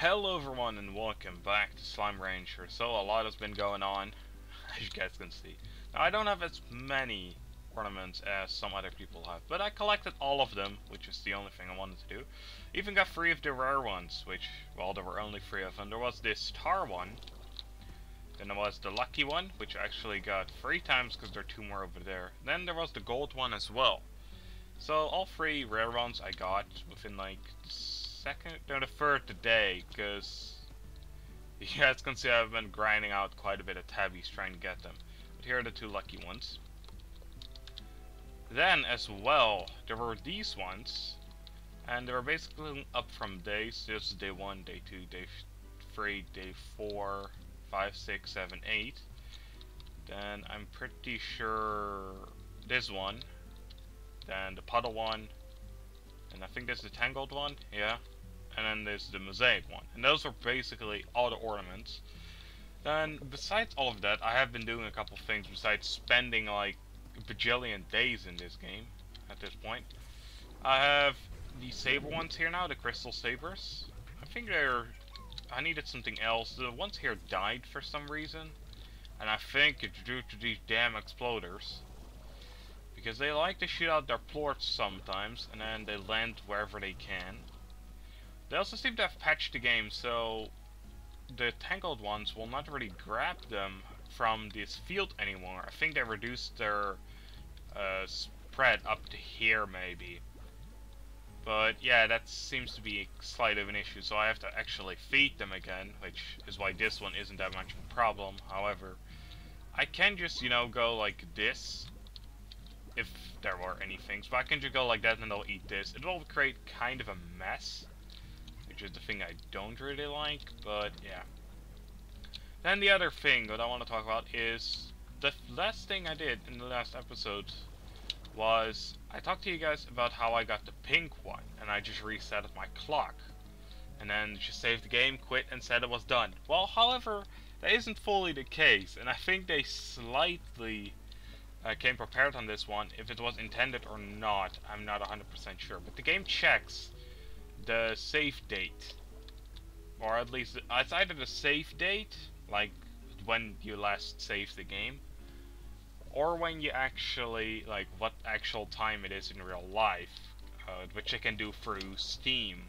Hello everyone and welcome back to Slime Ranger. So a lot has been going on, as you guys can see. Now I don't have as many ornaments as some other people have, but I collected all of them, which is the only thing I wanted to do. Even got 3 of the rare ones, which, well, there were only 3 of them. There was this star one, then there was the lucky one, which I actually got 3 times because there are 2 more over there. Then there was the gold one as well. So all 3 rare ones I got within like the third day, because you guys can see I've been grinding out quite a bit of tabbies trying to get them. But here are the 2 lucky ones. Then as well, there were these ones, and they were basically up from days. This is day 1, day 2, day 3, day 4, 5, 6, 7, 8. Then I'm pretty sure this one, then the puddle one, and I think there's the tangled one, yeah. And then there's the mosaic one. And those are basically all the ornaments. Then, besides all of that, I have been doing a couple things besides spending like a bajillion days in this game at this point. I have the saber ones here now, the crystal sabers. I think I needed something else. The ones here died for some reason. And I think it's due to these damn exploders. Because they like to shoot out their plorts sometimes, and then they land wherever they can. They also seem to have patched the game, so the tangled ones will not really grab them from this field anymore. I think they reduced their spread up to here, maybe. But yeah, that seems to be a slight of an issue, so I have to actually feed them again, which is why this one isn't that much of a problem. However, I can just, go like this, if there were any things, but I can just go like that and they'll eat this. It will create kind of a mess, which is the thing I don't really like, but yeah. Then the other thing that I want to talk about is the last thing I did in the last episode was I talked to you guys about how I got the pink one, and I just reset my clock. And then just saved the game, quit, and said it was done. Well, however, that isn't fully the case, and I think they slightly came prepared on this one. If it was intended or not, I'm not 100% sure. But the game checks the save date, or at least it's either the save date, like when you last saved the game, or when you actually, like, what actual time it is in real life, which I can do through Steam.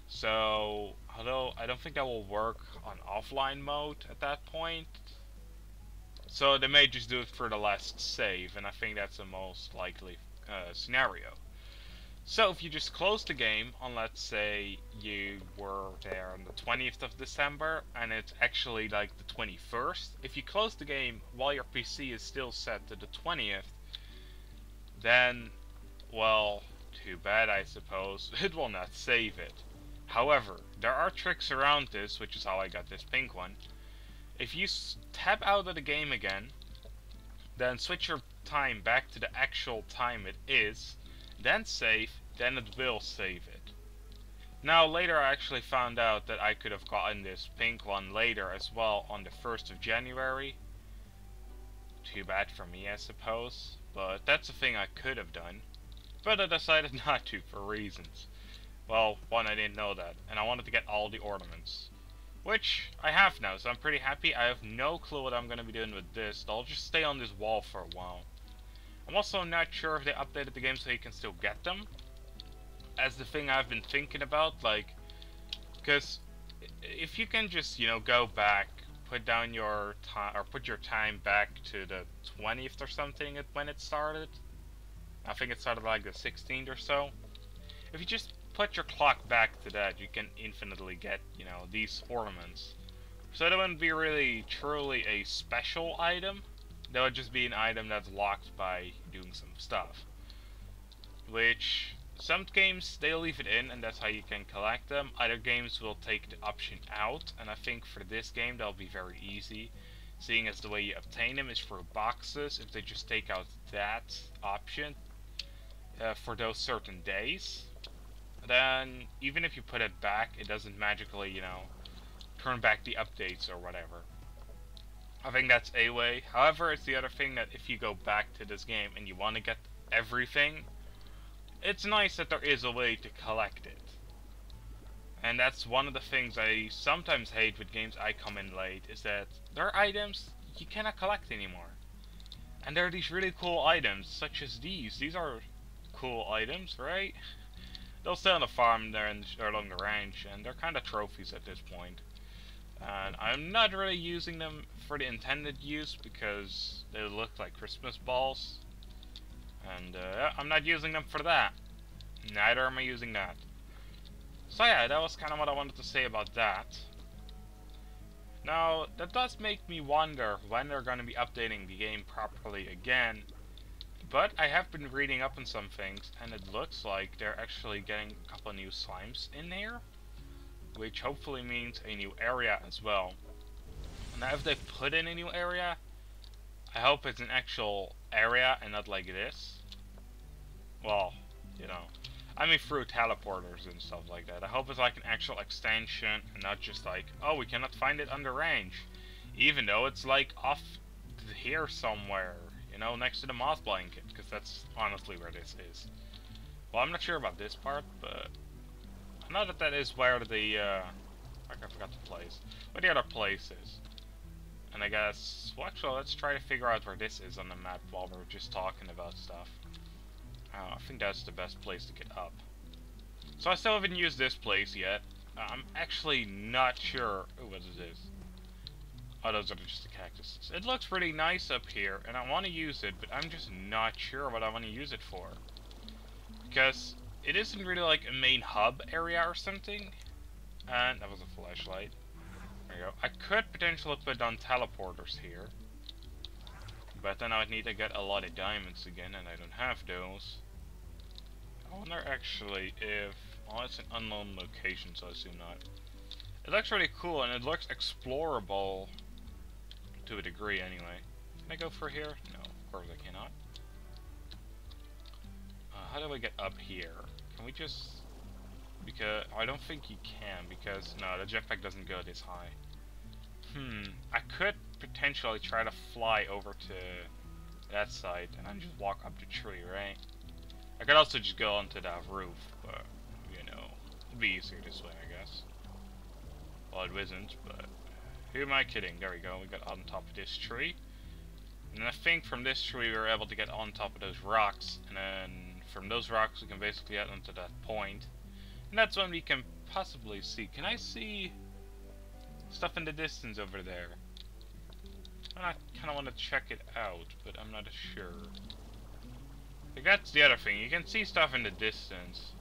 So, although I don't think that will work on offline mode at that point, so they may just do it for the last save, and I think that's the most likely scenario. So if you just close the game on, let's say you were there on the 20th of December and it's actually like the 21st, if you close the game while your PC is still set to the 20th, then, well, too bad I suppose, it will not save it. However, there are tricks around this, which is how I got this pink one. If you tap out of the game again, then switch your time back to the actual time it is, then save, then it will save it. Now later I actually found out that I could have gotten this pink one later as well on the 1st of January. Too bad for me, I suppose, but that's a thing I could have done. But I decided not to for reasons. Well, one, I didn't know that, and I wanted to get all the ornaments. Which I have now, so I'm pretty happy. I have no clue what I'm going to be doing with this. I'll just stay on this wall for a while. I'm also not sure if they updated the game so you can still get them. As the thing I've been thinking about, like, because if you can just, go back, put down your time, or put your time back to the 20th or something when it started. I think it started like the 16th or so. If you just put your clock back to that, you can infinitely get, these ornaments. So that wouldn't be really, truly a special item. That would just be an item that's locked by doing some stuff. Which, some games, they leave it in and that's how you can collect them. Other games will take the option out, and I think for this game that'll be very easy. Seeing as the way you obtain them is through boxes, if they just take out that option for those certain days, then even if you put it back, it doesn't magically, turn back the updates or whatever. I think that's a way. However, it's the other thing that if you go back to this game and you want to get everything, it's nice that there is a way to collect it. And that's one of the things I sometimes hate with games I come in late, is that there are items you cannot collect anymore. And there are these really cool items, such as these. These are cool items, right? They'll stay on the farm there or along the range, and they're kind of trophies at this point. And I'm not really using them for the intended use because they look like Christmas balls. And I'm not using them for that. Neither am I using that. So yeah, that was kind of what I wanted to say about that. Now, that does make me wonder when they're going to be updating the game properly again. But I have been reading up on some things, and it looks like they're actually getting a couple of new slimes in here, which hopefully means a new area as well. Now, if they put in a new area, I hope it's an actual area and not like this. Well, you know, I mean through teleporters and stuff like that. I hope it's like an actual extension and not just like, oh, we cannot find it under range, even though it's like off here somewhere, you know, next to the moth blanket, because that's honestly where this is. Well, I'm not sure about this part, but I know that that is where the I forgot the place, where the other place is. And I guess, well, actually, let's try to figure out where this is on the map while we're just talking about stuff. I think that's the best place to get up. So I still haven't used this place yet. I'm actually not sure what it is. Oh, those are just the cactuses. It looks pretty nice up here, and I want to use it, but I'm just not sure what I want to use it for. Because it isn't really like a main hub area or something. And that was a flashlight. There you go. I could potentially put on teleporters here. But then I would need to get a lot of diamonds again, and I don't have those. I wonder actually if... well, it's an unknown location, so I assume not. It looks really cool, and it looks explorable to a degree anyway. Can I go for here? No, of course I cannot. How do I get up here? Can we just... because... I don't think you can, because... no, the jetpack doesn't go this high. I could potentially try to fly over to that side, and then just walk up the tree, right? I could also just go onto that roof, but, you know, it'd be easier this way, I guess. Well, it isn't, but who am I kidding? There we go, we got on top of this tree. And I think from this tree we were able to get on top of those rocks, and then from those rocks we can basically get onto that point. And that's when we can possibly see. Can I see stuff in the distance over there? I kind of want to check it out, but I'm not sure. Like, that's the other thing. You can see stuff in the distance.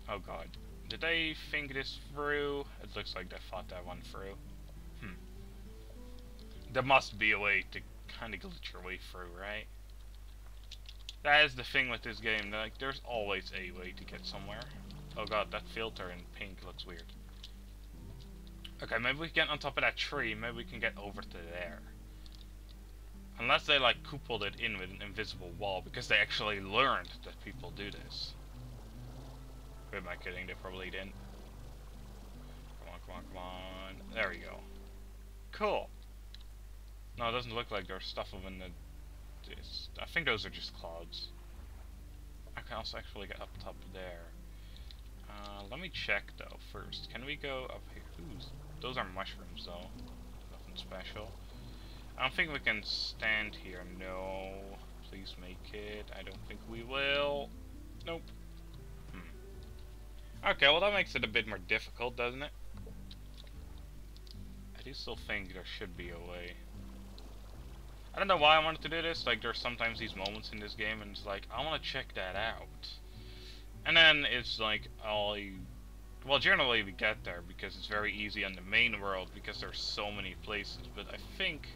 Oh god. Did they think this through? It looks like they thought that one through. There must be a way to kind of glitch your way through, right? That is the thing with this game. Like, there's always a way to get somewhere. Oh god, that filter in pink looks weird. Okay, maybe we can get on top of that tree. Maybe we can get over to there. Unless they like coupled it in with an invisible wall, because they actually learned that people do this. Who am I kidding? They probably didn't. Come on, come on, come on. There we go. Cool. No, it doesn't look like there's stuff within this. I think those are just clouds. I can also actually get up top there. Let me check though first. Can we go up here? Ooh, those are mushrooms though. Nothing special. I don't think we can stand here. No. Please make it. I don't think we will. Nope. Okay, well that makes it a bit more difficult, doesn't it? I do still think there should be a way. I don't know why I wanted to do this. Like, there's sometimes these moments in this game and it's like, I want to check that out. And then it's like, well, generally we get there because it's very easy on the main world because there's so many places. But I think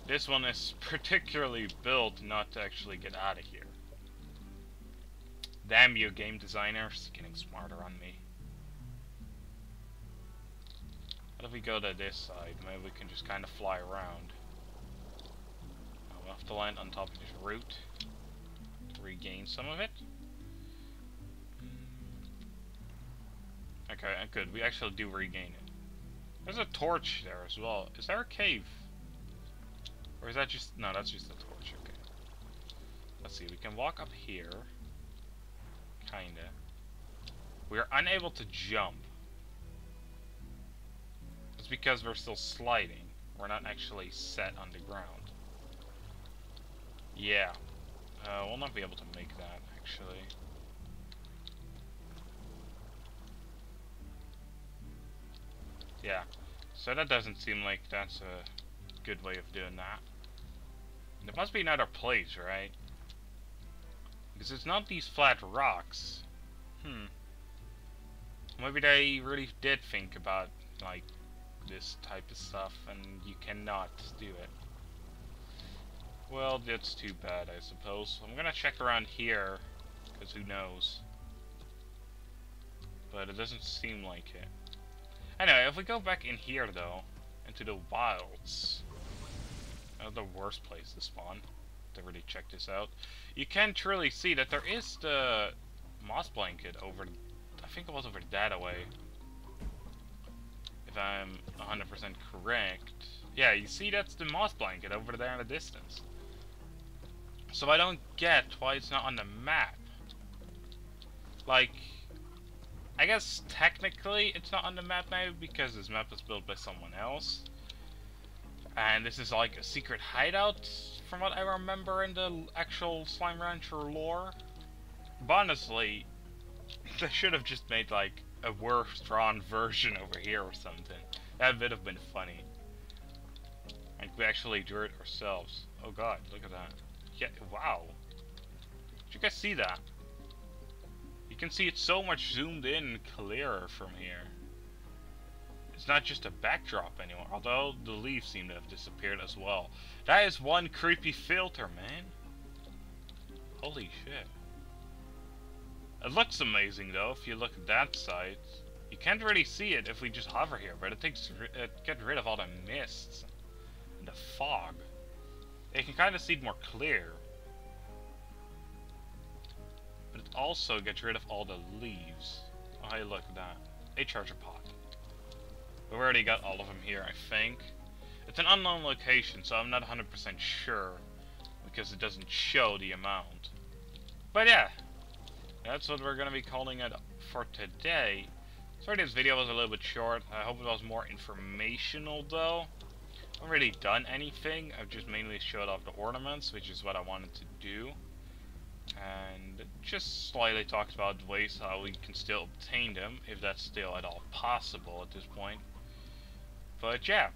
this one is particularly built not to actually get out of here. Damn you, game designers, getting smarter on me. What if we go to this side? Maybe we can just kind of fly around. We'll have to land on top of this root to regain some of it. Okay, good. We actually do regain it. There's a torch there as well. Is there a cave? Or is that just... no, that's just a torch. Okay. Let's see. We can walk up here. Kinda. We are unable to jump. It's because we're still sliding. We're not actually set on the ground. Yeah. We'll not be able to make that, actually. Yeah. So that doesn't seem like that's a good way of doing that. There must be another place, right? Because it's not these flat rocks. Maybe they really did think about, like, this type of stuff, and you cannot do it. Well, that's too bad, I suppose. I'm gonna check around here, because who knows. But it doesn't seem like it. Anyway, if we go back in here, though, into the wilds, the worst place to spawn, to really check this out, you can truly see that there is the moss blanket over, I think it was over that way, if I'm 100% correct. Yeah, you see that's the moss blanket over there in the distance. So I don't get why it's not on the map. Like, I guess technically it's not on the map now because this map was built by someone else. And this is like a secret hideout from what I remember in the actual Slime Rancher lore. But honestly, they should have just made like a worse drawn version over here or something. That would have been funny. Like we actually drew it ourselves. Oh god, look at that. Yeah, wow. Did you guys see that? You can see it's so much zoomed in and clearer from here. It's not just a backdrop anymore, although the leaves seem to have disappeared as well. That is one creepy filter, man. Holy shit. It looks amazing though, if you look at that side. You can't really see it if we just hover here, but it gets rid of all the mists and the fog. You can kind of see it more clear. But it also gets rid of all the leaves. Oh hey, look at that. A charger pot. We've already got all of them here, I think. It's an unknown location, so I'm not 100% sure, because it doesn't show the amount. But yeah, that's what we're going to be calling it for today. Sorry this video was a little bit short. I hope it was more informational though. I haven't really done anything. I've just mainly showed off the ornaments, which is what I wanted to do. And just slightly talked about ways how we can still obtain them, if that's still at all possible at this point. But yeah.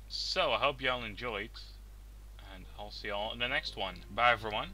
So I hope y'all enjoyed, and I'll see y'all in the next one. Bye everyone.